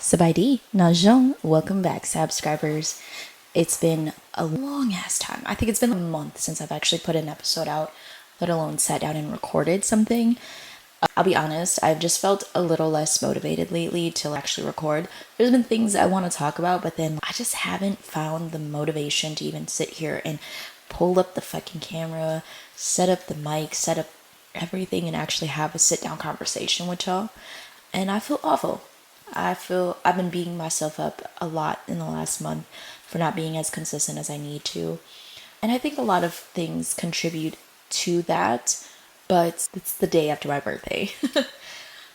Sabaidi, Najong, welcome back, Sabscribers. It's been a long ass time. I think it's been a month since I've actually put an episode out, let alone sat down and recorded something. I'll be honest, I've just felt a little less motivated lately to actually record. There's been things I want to talk about, but then I just haven't found the motivation to even sit here and pull up the fucking camera, set up the mic, set up everything, and actually have a sit down conversation with y'all. And I feel awful. I feel I've been beating myself up a lot in the last month for not being as consistent as I need to. And I think a lot of things contribute to that, but it's the day after my birthday.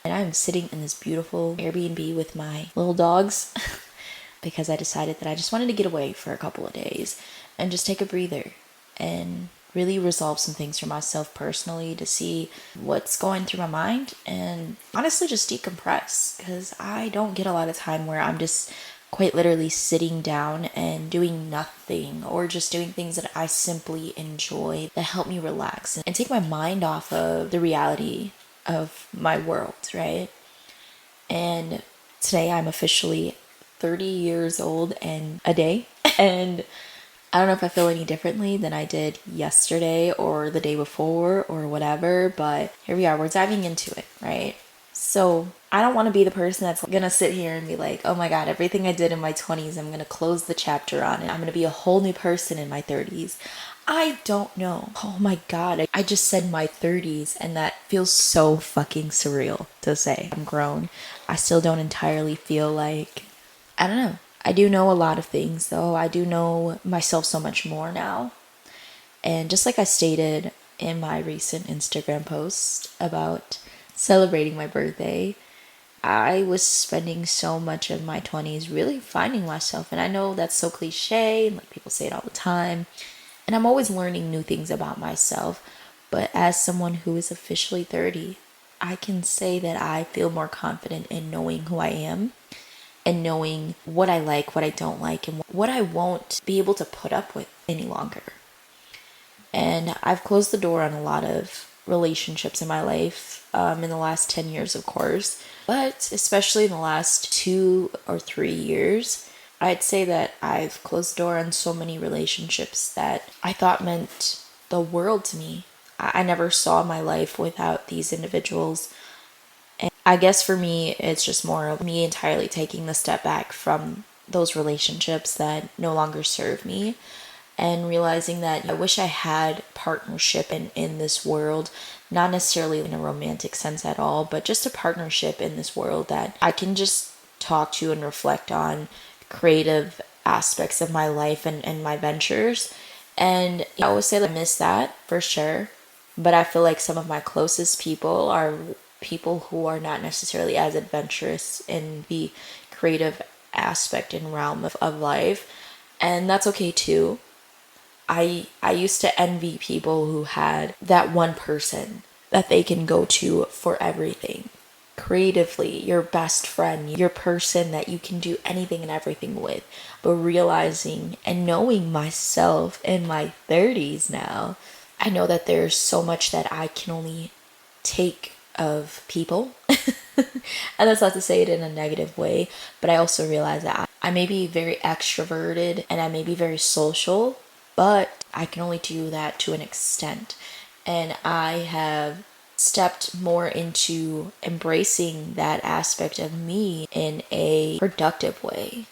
And I'm sitting in this beautiful Airbnb with my little dogs because I decided that I just wanted to get away for a couple of days and just take a breather and really resolve some things for myself personally to see what's going through my mind and honestly just decompress, because I don't get a lot of time where I'm just quite literally sitting down and doing nothing, or just doing things that I simply enjoy that help me relax and take my mind off of the reality of my world, right? And today I'm officially 30 years old and a day, and I don't know if I feel any differently than I did yesterday or the day before or whatever, but here we are, we're diving into it, right? So I don't want to be the person that's gonna sit here and be like, oh my god, everything I did in my 20s, I'm gonna close the chapter on it. I'm gonna be a whole new person in my 30s. I don't know. Oh my god, I just said my 30s, and that feels so fucking surreal to say. I'm grown. I still don't entirely feel like, I don't know. I do know a lot of things, though. I do know myself so much more now. And just like I stated in my recent Instagram post about celebrating my birthday, I was spending so much of my 20s really finding myself. And I know that's so cliche, and like people say it all the time. And I'm always learning new things about myself. But as someone who is officially 30, I can say that I feel more confident in knowing who I am and knowing what I like, what I don't like, and what I won't be able to put up with any longer. And I've closed the door on a lot of relationships in my life in the last 10 years, of course, but especially in the last 2 or 3 years, I'd say that I've closed the door on so many relationships that I thought meant the world to me. I never saw my life without these individuals. I guess for me, it's just more of me entirely taking the step back from those relationships that no longer serve me, and realizing that I wish I had partnership in this world, not necessarily in a romantic sense at all, but just a partnership in this world that I can just talk to and reflect on creative aspects of my life and my ventures. And I always say that I miss that for sure, but I feel like some of my closest people are people who are not necessarily as adventurous in the creative aspect and realm of life, and that's okay too. I used to envy people who had that one person that they can go to for everything. Creatively, your best friend, your person that you can do anything and everything with. But realizing and knowing myself in my 30s now, I know that there's so much that I can only take of people. And that's not to say it in a negative way, but I also realize that I may be very extroverted and I may be very social, but I can only do that to an extent. And I have stepped more into embracing that aspect of me in a productive way.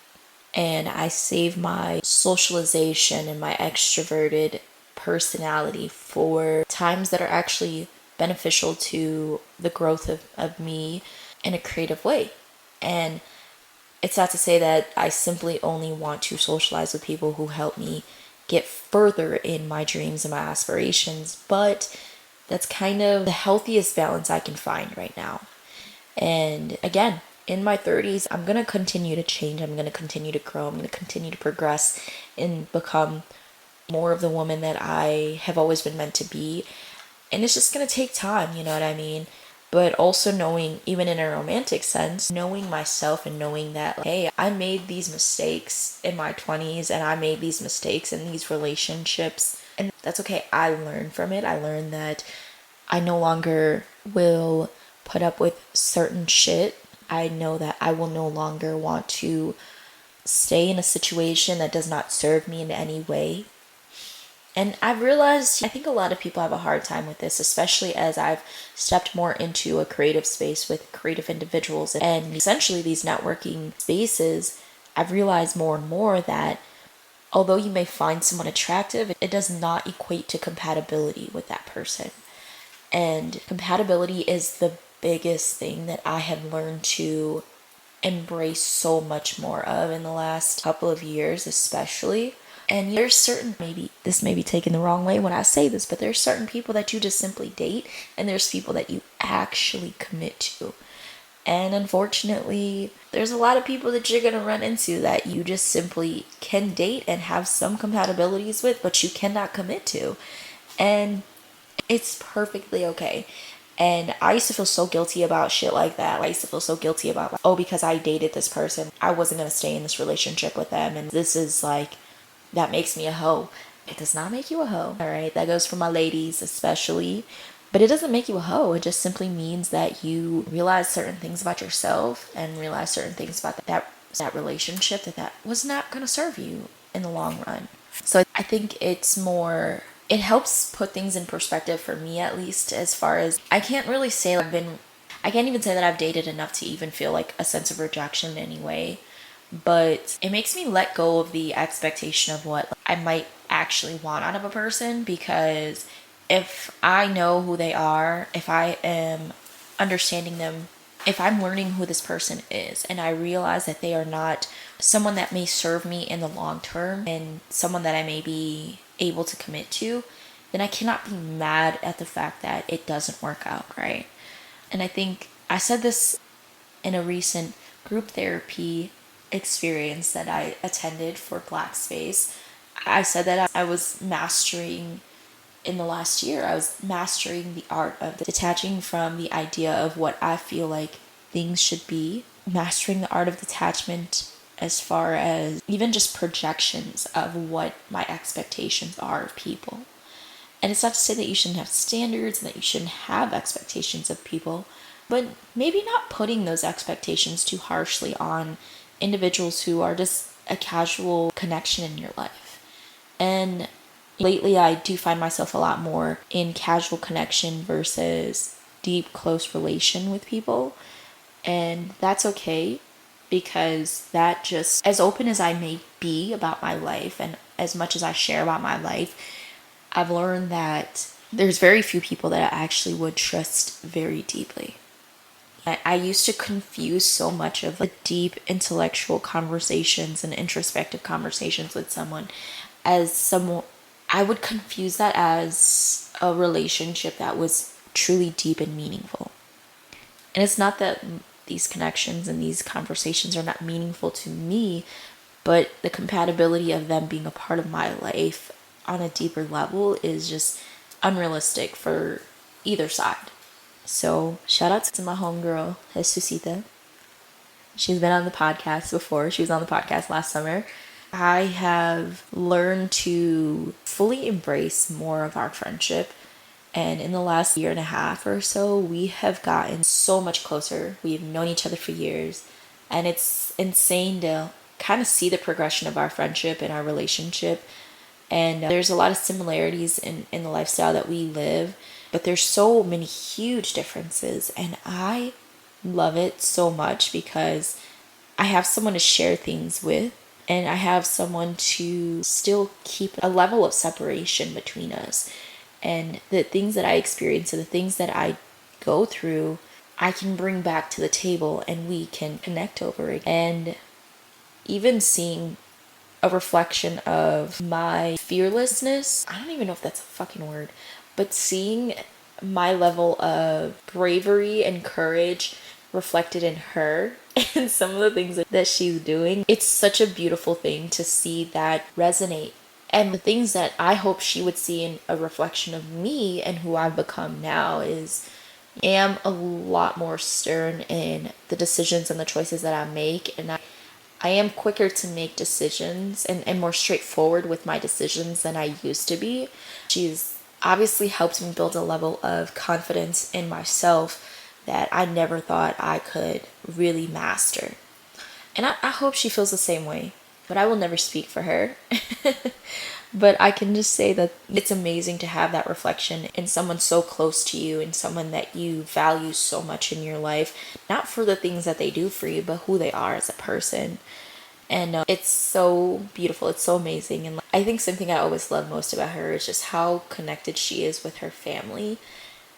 And I save my socialization and my extroverted personality for times that are actually beneficial to the growth of me in a creative way. And it's not to say that I simply only want to socialize with people who help me get further in my dreams and my aspirations, but that's kind of the healthiest balance I can find right now. And again, in my 30s, I'm going to continue to change. I'm going to continue to grow. I'm going to continue to progress and become more of the woman that I have always been meant to be. And it's just going to take time, you know what I mean? But also knowing, even in a romantic sense, knowing myself and knowing that, like, hey, I made these mistakes in my 20s and I made these mistakes in these relationships. And that's okay. I learned from it. I learned that I no longer will put up with certain shit. I know that I will no longer want to stay in a situation that does not serve me in any way. And I've realized, I think a lot of people have a hard time with this, especially as I've stepped more into a creative space with creative individuals and essentially these networking spaces. I've realized more and more that although you may find someone attractive, it does not equate to compatibility with that person. And compatibility is the biggest thing that I have learned to embrace so much more of in the last couple of years, especially. And there's certain, maybe this may be taken the wrong way when I say this, but there's certain people that you just simply date, and there's people that you actually commit to. And unfortunately, there's a lot of people that you're going to run into that you just simply can date and have some compatibilities with, but you cannot commit to. And it's perfectly okay. And I used to feel so guilty about shit like that. I used to feel so guilty about, like, oh, because I dated this person, I wasn't going to stay in this relationship with them. And this is like, that makes me a hoe. It does not make you a hoe. All right. That goes for my ladies, especially. But it doesn't make you a hoe. It just simply means that you realize certain things about yourself and realize certain things about that relationship that was not going to serve you in the long run. So I think it's more, it helps put things in perspective for me, at least, as far as I can't really say I can't even say that I've dated enough to even feel like a sense of rejection in any way. But it makes me let go of the expectation of what I might actually want out of a person, because if I know who they are, if I am understanding them, if I'm learning who this person is and I realize that they are not someone that may serve me in the long term and someone that I may be able to commit to, then I cannot be mad at the fact that it doesn't work out, right? And I think I said this in a recent group therapy experience that I attended for Black Space. I said that I was mastering, in the last year, I was mastering the art of detaching from the idea of what I feel like things should be, mastering the art of detachment as far as even just projections of what my expectations are of people. And it's not to say that you shouldn't have standards and that you shouldn't have expectations of people, but maybe not putting those expectations too harshly on individuals who are just a casual connection in your life. And lately I do find myself a lot more in casual connection versus deep, close relation with people. And that's okay, because that just, as open as I may be about my life and as much as I share about my life, I've learned that there's very few people that I actually would trust very deeply. I used to confuse so much of the deep intellectual conversations and introspective conversations with someone as someone, I would confuse that as a relationship that was truly deep and meaningful. And it's not that these connections and these conversations are not meaningful to me, but the compatibility of them being a part of my life on a deeper level is just unrealistic for either side. So shout out to my homegirl, Jesusita. She's been on the podcast before. She was on the podcast last summer. I have learned to fully embrace more of our friendship. And in the last year and a half or so, we have gotten so much closer. We've known each other for years. And it's insane to kind of see the progression of our friendship and our relationship. And there's a lot of similarities in the lifestyle that we live, but there's so many huge differences. And I love it so much because I have someone to share things with, and I have someone to still keep a level of separation between us. And the things that I experience and the things that I go through, I can bring back to the table and we can connect over it. And even seeing a reflection of my fearlessness, I don't even know if that's a fucking word, but seeing my level of bravery and courage reflected in her and some of the things that she's doing, it's such a beautiful thing to see that resonate. And the things that I hope she would see in a reflection of me and who I've become now is I am a lot more stern in the decisions and the choices that I make, and I am quicker to make decisions and more straightforward with my decisions than I used to be. She's obviously helped me build a level of confidence in myself that I never thought I could really master. And I hope she feels the same way, but I will never speak for her. But I can just say that it's amazing to have that reflection in someone so close to you and someone that you value so much in your life, not for the things that they do for you, but who they are as a person. And it's so beautiful. It's so amazing. And I think something I always love most about her is just how connected she is with her family.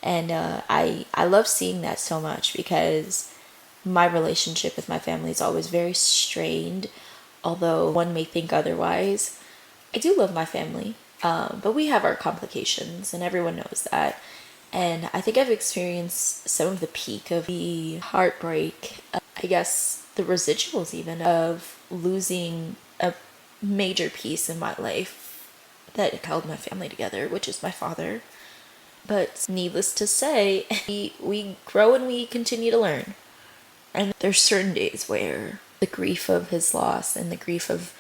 And I love seeing that so much because my relationship with my family is always very strained, although one may think otherwise. I do love my family, but we have our complications, and everyone knows that. And I think I've experienced some of the peak of the heartbreak, I guess the residuals even, of losing a major piece in my life that held my family together, which is my father. But needless to say, we grow and we continue to learn. And there's certain days where the grief of his loss and the grief of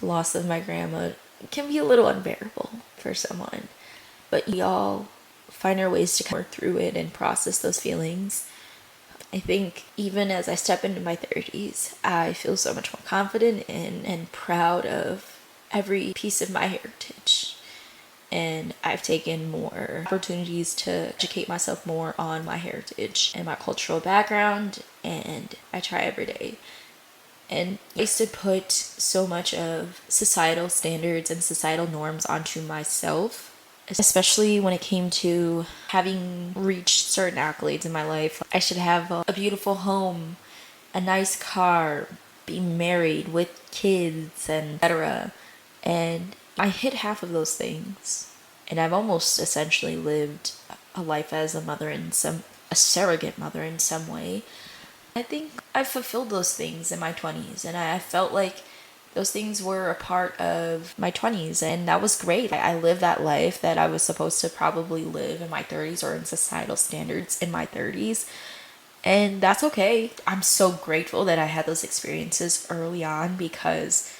the loss of my grandma can be a little unbearable for someone. But we all find our ways to work through it and process those feelings. I think even as I step into my 30s, I feel so much more confident and proud of every piece of my heritage. And I've taken more opportunities to educate myself more on my heritage and my cultural background, and I try every day. And I used to put so much of societal standards and societal norms onto myself, especially when it came to having reached certain accolades in my life. I should have a beautiful home, a nice car, be married with kids, and etc. And I hit half of those things, and I've almost essentially lived a life as a surrogate mother in some way. I think I fulfilled those things in my 20s, and I felt like those things were a part of my 20s, and that was great. I lived that life that I was supposed to probably live in my 30s, or in societal standards in my 30s, and that's okay. I'm so grateful that I had those experiences early on, because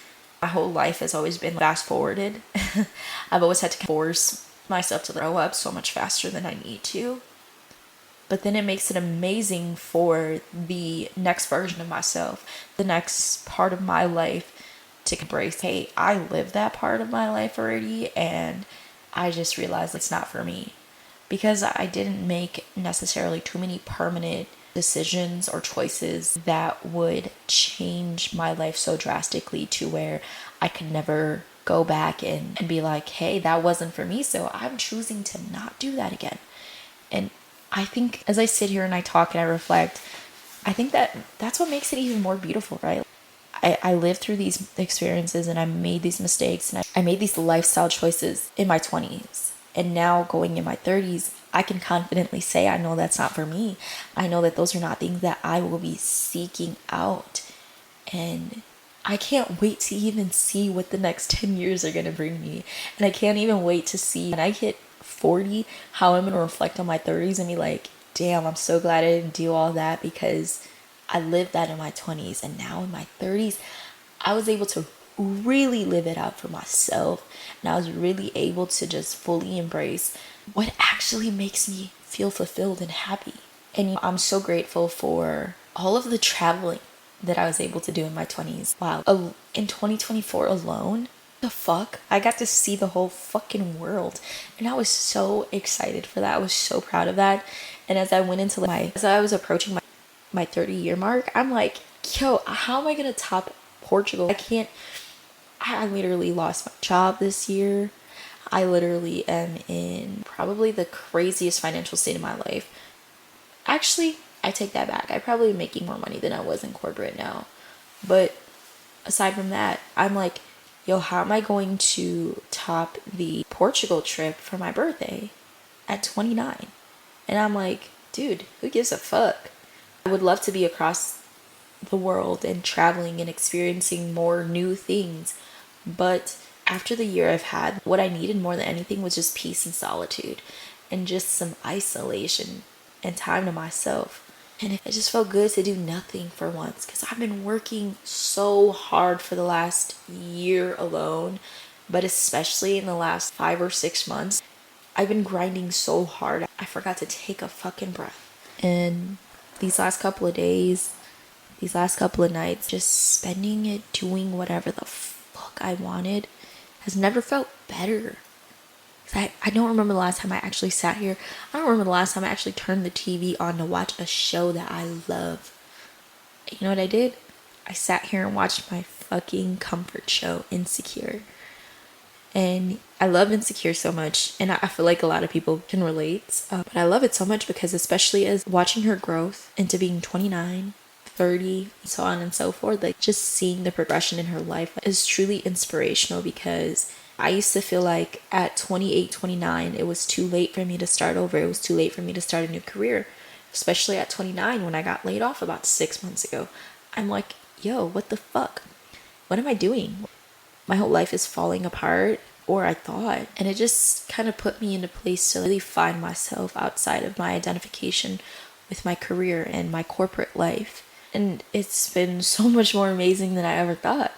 my whole life has always been fast forwarded. I've always had to force myself to grow up so much faster than I need to. But then it makes it amazing for the next version of myself, the next part of my life, to embrace, hey, I lived that part of my life already, and I just realized it's not for me. Because I didn't make necessarily too many permanent decisions or choices that would change my life so drastically to where I could never go back and be like, hey, that wasn't for me, so I'm choosing to not do that again. And I think as I sit here and I talk and I reflect, I think that's what makes it even more beautiful, right? I lived through these experiences, and I made these mistakes, and I made these lifestyle choices in my 20s. And now going in my 30s, I can confidently say I know that's not for me. I know that those are not things that I will be seeking out. And I can't wait to even see what the next 10 years are going to bring me. And I can't even wait to see when I hit 40, how I'm going to reflect on my 30s and be like, damn, I'm so glad I didn't do all that, because I lived that in my 20s. And now in my 30s, I was able to really live it out for myself. And I was really able to just fully embrace what actually makes me feel fulfilled and happy. And I'm so grateful for all of the traveling that I was able to do in my 20s. Wow. In 2024 alone, the fuck? I got to see the whole fucking world. And I was so excited for that. I was so proud of that. And as I went into as I was approaching my 30-year mark, I'm like, yo, how am I going to top Portugal? I literally lost my job this year. I literally am in probably the craziest financial state of my life. Actually, I take that back. I probably am making more money than I was in corporate now. But aside from that, I'm like, yo, how am I going to top the Portugal trip for my birthday at 29? And I'm like, dude, who gives a fuck? I would love to be across the world and traveling and experiencing more new things. But after the year I've had, what I needed more than anything was just peace and solitude and just some isolation and time to myself. And it just felt good to do nothing for once, because I've been working so hard for the last year alone, but especially in the last 5 or 6 months, I've been grinding so hard. I forgot to take a fucking breath. And these last couple of days, these last couple of nights, just spending it doing whatever the fuck I wanted has never felt better. I don't remember the last time I actually sat here. I don't remember the last time I actually turned the TV on to watch a show that I love. You know what I did? I sat here and watched my fucking comfort show, Insecure. And I love Insecure so much, and I feel like a lot of people can relate. But I love it so much because, especially as watching her growth into being 29, 30, so on and so forth, like just seeing the progression in her life is truly inspirational. Because I used to feel like at 28, 29, it was too late for me to start over. It was too late for me to start a new career, especially at 29 when I got laid off about 6 months ago. I'm like, yo, what the fuck? What am I doing? My whole life is falling apart, or I thought. And it just kind of put me in a place to really find myself outside of my identification with my career and my corporate life. And it's been so much more amazing than I ever thought.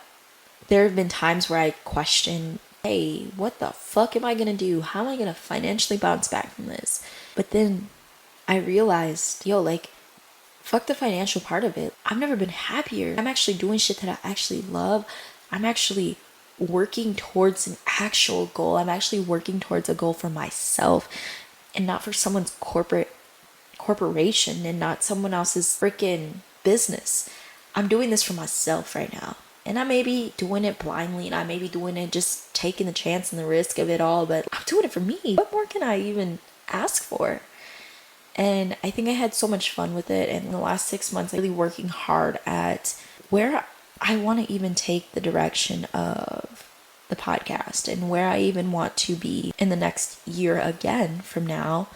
There have been times where I question, hey, what the fuck am I gonna do? How am I gonna financially bounce back from this? But then I realized, yo, like, fuck the financial part of it. I've never been happier. I'm actually doing shit that I actually love. I'm actually working towards an actual goal. I'm actually working towards a goal for myself and not for someone's corporation and not someone else's freaking business. I'm doing this for myself right now. And I may be doing it blindly, and I may be doing it just taking the chance and the risk of it all, but I'm doing it for me. What more can I even ask for? And I think I had so much fun with it. And in the last 6 months, I'm really working hard at where I want to even take the direction of the podcast and where I even want to be in the next year again from now.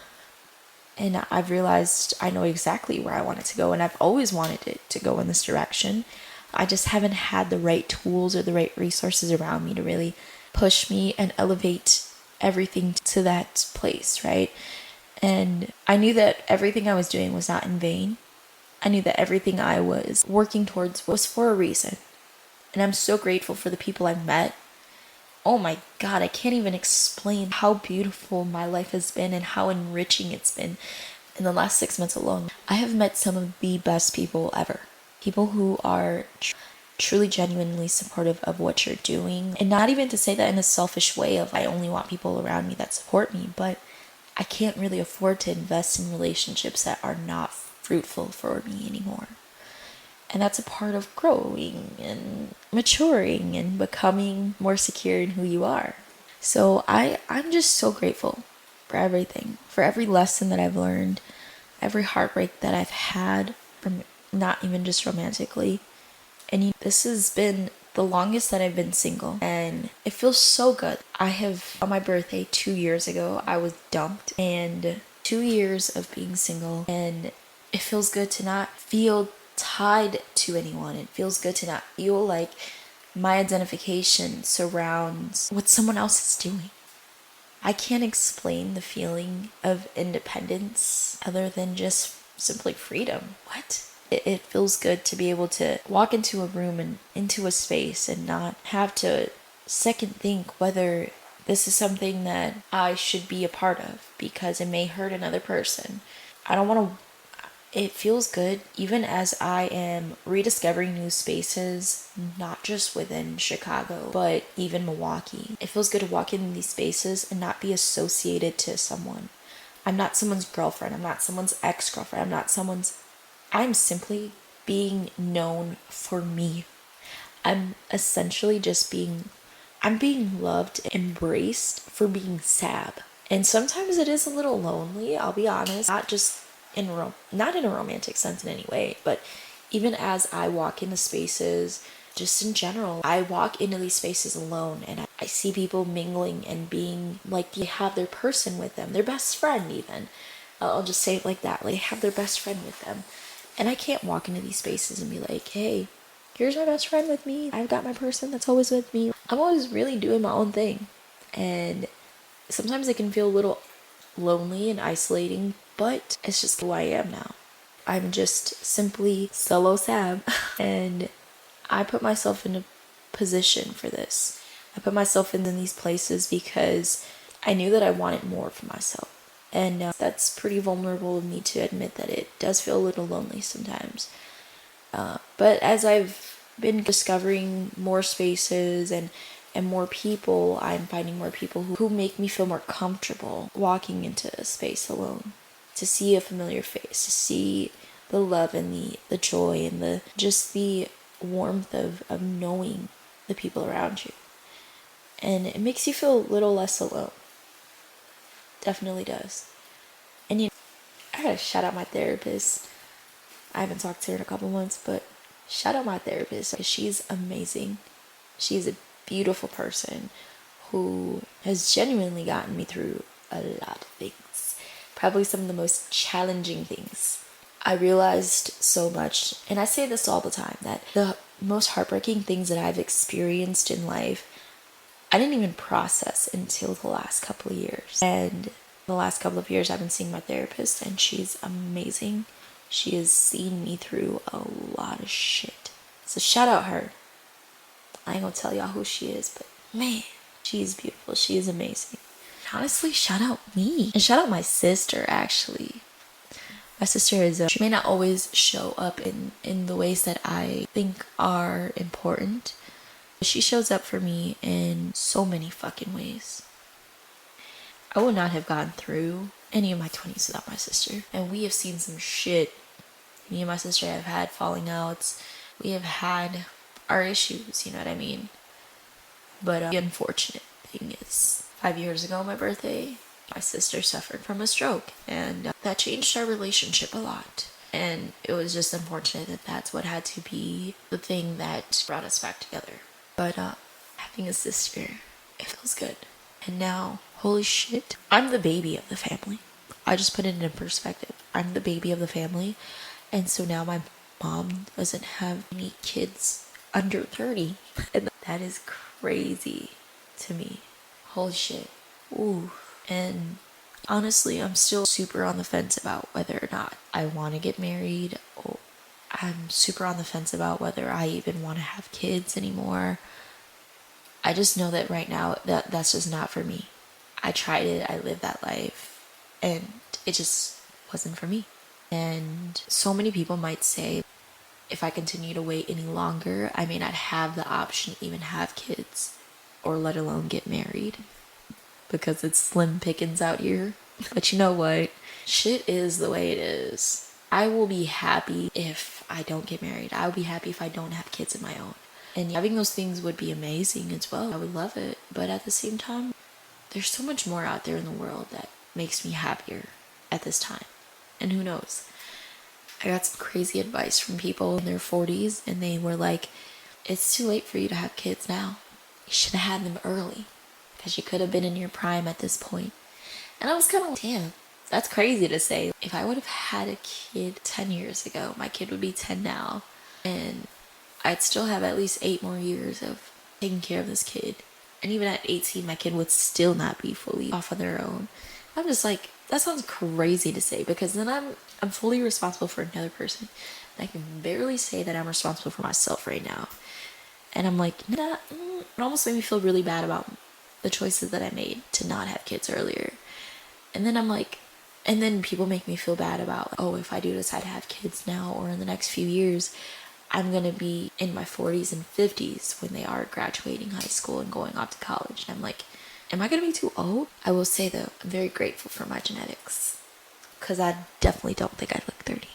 And I've realized I know exactly where I want it to go, and I've always wanted it to go in this direction. I just haven't had the right tools or the right resources around me to really push me and elevate everything to that place, right? And I knew that everything I was doing was not in vain. I knew that everything I was working towards was for a reason. And I'm so grateful for the people I've met. Oh my God, I can't even explain how beautiful my life has been and how enriching it's been in the last 6 months alone. I have met some of the best people ever. People who are truly genuinely supportive of what you're doing. And not even to say that in a selfish way of I only want people around me that support me, but I can't really afford to invest in relationships that are not fruitful for me anymore. And that's a part of growing and maturing and becoming more secure in who you are. So I'm just so grateful for everything, for every lesson that I've learned, every heartbreak that I've had, from not even just romantically. And this has been the longest that I've been single, and it feels so good. I have, on my birthday 2 years ago, I was dumped, and 2 years of being single, and it feels good to not feel tied to anyone. It feels good to not feel like my identification surrounds what someone else is doing. I can't explain the feeling of independence other than just simply freedom. What? It feels good to be able to walk into a room and into a space and not have to second think whether this is something that I should be a part of because it may hurt another person. I don't want to. It feels good even as I am rediscovering new spaces, not just within Chicago, but even Milwaukee. It feels good to walk in these spaces and not be associated to someone. I'm not someone's girlfriend. I'm not someone's ex-girlfriend. I'm simply being known for me. I'm essentially I'm being loved, embraced for being Sab. And sometimes it is a little lonely, I'll be honest. Not in a romantic sense in any way, but even as I walk into spaces, just in general, I walk into these spaces alone and I see people mingling and being like they have their person with them, their best friend even. I'll just say it like that, like they have their best friend with them. And I can't walk into these spaces and be like, hey, here's my best friend with me. I've got my person that's always with me. I'm always really doing my own thing. And sometimes it can feel a little lonely and isolating, but it's just who I am now. I'm just simply solo Sab. And I put myself in a position for this. I put myself in these places because I knew that I wanted more for myself. And that's pretty vulnerable of me to admit that it does feel a little lonely sometimes. But as I've been discovering more spaces and more people, I'm finding more people who make me feel more comfortable walking into a space alone. To see a familiar face, to see the love and the joy and the warmth of knowing the people around you. And it makes you feel a little less alone. Definitely does. And I gotta shout out my therapist. I haven't talked to her in a couple months, but shout out my therapist because she's amazing. She's a beautiful person who has genuinely gotten me through a lot of things. Probably some of the most challenging things. I realized so much, and I say this all the time, that the most heartbreaking things that I've experienced in life, I didn't even process until the last couple of years. And the last couple of years I've been seeing my therapist, and she's amazing. She has seen me through a lot of shit. So shout out her. I ain't gonna tell y'all who she is, but man, she's beautiful. She is amazing. Honestly, shout out me. And shout out my sister, actually. My sister she may not always show up in the ways that I think are important. But she shows up for me in so many fucking ways. I would not have gone through any of my 20s without my sister. And we have seen some shit. Me and my sister have had falling outs. We have had our issues, you know what I mean? But the unfortunate thing is, 5 years ago, my birthday, my sister suffered from a stroke. And that changed our relationship a lot. And it was just unfortunate that that's what had to be the thing that brought us back together. But having a sister, it feels good. And now, holy shit, I'm the baby of the family. I just put it in perspective. I'm the baby of the family. And so now my mom doesn't have any kids under 30. And that is crazy to me. Holy shit. Ooh. And honestly, I'm still super on the fence about whether or not I want to get married. Or I'm super on the fence about whether I even want to have kids anymore. I just know that right now that's just not for me. I tried it, I lived that life, and it just wasn't for me. And so many people might say, if I continue to wait any longer, I may not have the option to even have kids, or let alone get married, because it's slim pickings out here. But you know what? Shit is the way it is. I will be happy if I don't get married. I will be happy if I don't have kids of my own. And having those things would be amazing as well. I would love it. But at the same time, there's so much more out there in the world that makes me happier at this time. And who knows? I got some crazy advice from people in their 40s, and they were like, it's too late for you to have kids now. You should have had them early, because you could have been in your prime at this point. And I was kind of like, damn, that's crazy to say. If I would have had a kid 10 years ago, my kid would be 10 now. And I'd still have at least 8 more years of taking care of this kid. And even at 18, my kid would still not be fully off on their own. I'm just like, that sounds crazy to say, because then I'm fully responsible for another person. And I can barely say that I'm responsible for myself right now. And I'm like, nah, it almost made me feel really bad about the choices that I made to not have kids earlier. And then I'm like, and then people make me feel bad about, oh, if I do decide to have kids now or in the next few years, I'm going to be in my 40s and 50s when they are graduating high school and going off to college. And I'm like, am I going to be too old? I will say, though, I'm very grateful for my genetics, because I definitely don't think I look 30.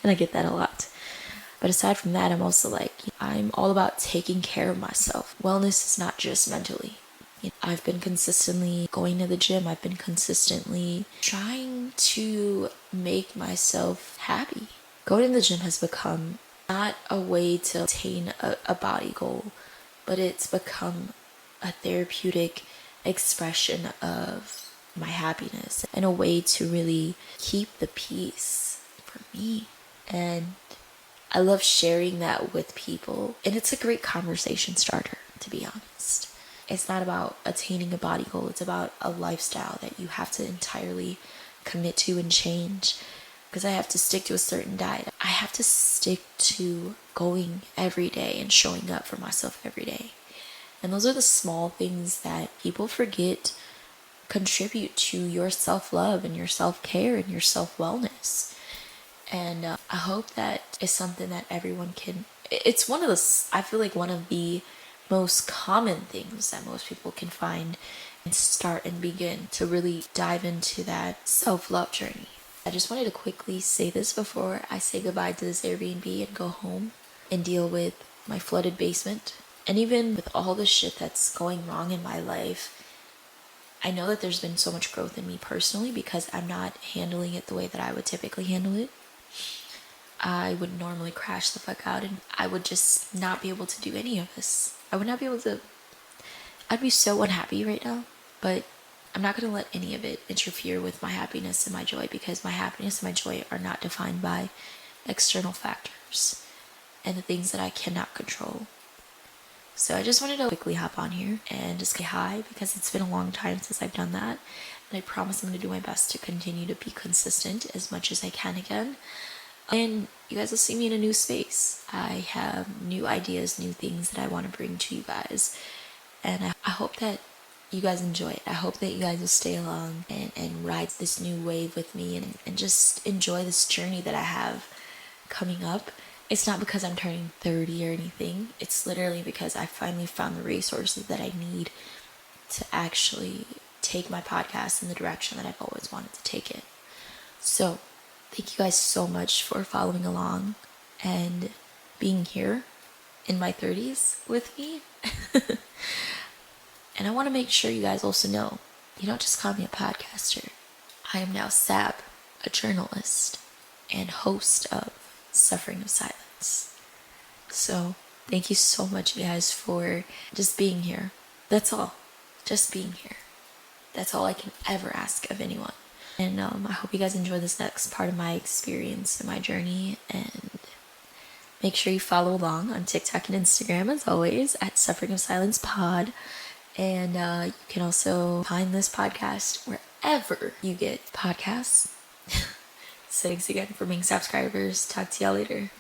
And I get that a lot. But aside from that, I'm also like, I'm all about taking care of myself. Wellness is not just mentally. I've been consistently going to the gym. I've been consistently trying to make myself happy. Going to the gym has become not a way to attain a body goal, but it's become a therapeutic expression of my happiness and a way to really keep the peace for me. And I love sharing that with people. And it's a great conversation starter, to be honest. It's not about attaining a body goal. It's about a lifestyle that you have to entirely commit to and change. Because I have to stick to a certain diet. I have to stick to going every day and showing up for myself every day. And those are the small things that people forget contribute to your self-love and your self-care and your self-wellness. And I hope that is something that everyone can, it's one of the, I feel like one of the most common things that most people can find and start and begin to really dive into that self-love journey. I just wanted to quickly say this before I say goodbye to this Airbnb and go home and deal with my flooded basement. And even with all the shit that's going wrong in my life, I know that there's been so much growth in me personally because I'm not handling it the way that I would typically handle it. I would normally crash the fuck out and I would just not be able to do any of this. I would not be able to, I'd be so unhappy right now, but I'm not going to let any of it interfere with my happiness and my joy, because my happiness and my joy are not defined by external factors and the things that I cannot control. So I just wanted to quickly hop on here and just say hi, because it's been a long time since I've done that. And I promise I'm going to do my best to continue to be consistent as much as I can again. And you guys will see me in a new space. I have new ideas, new things that I want to bring to you guys. And I hope that you guys enjoy it. I hope that you guys will stay along and ride this new wave with me and just enjoy this journey that I have coming up. It's not because I'm turning 30 or anything. It's literally because I finally found the resources that I need to actually take my podcast in the direction that I've always wanted to take it. So, thank you guys so much for following along and being here in my 30s with me. And I want to make sure you guys also know, you don't just call me a podcaster. I am now Sab, a journalist and host of Suffering of Silence. So thank you so much, you guys, for just being here. That's all. Just being here. That's all I can ever ask of anyone. And I hope you guys enjoy this next part of my experience and my journey. And make sure you follow along on TikTok and Instagram, as always, at Suffering of Silence Pod. And you can also find this podcast wherever you get podcasts. So thanks again for being subscribers. Talk to y'all later.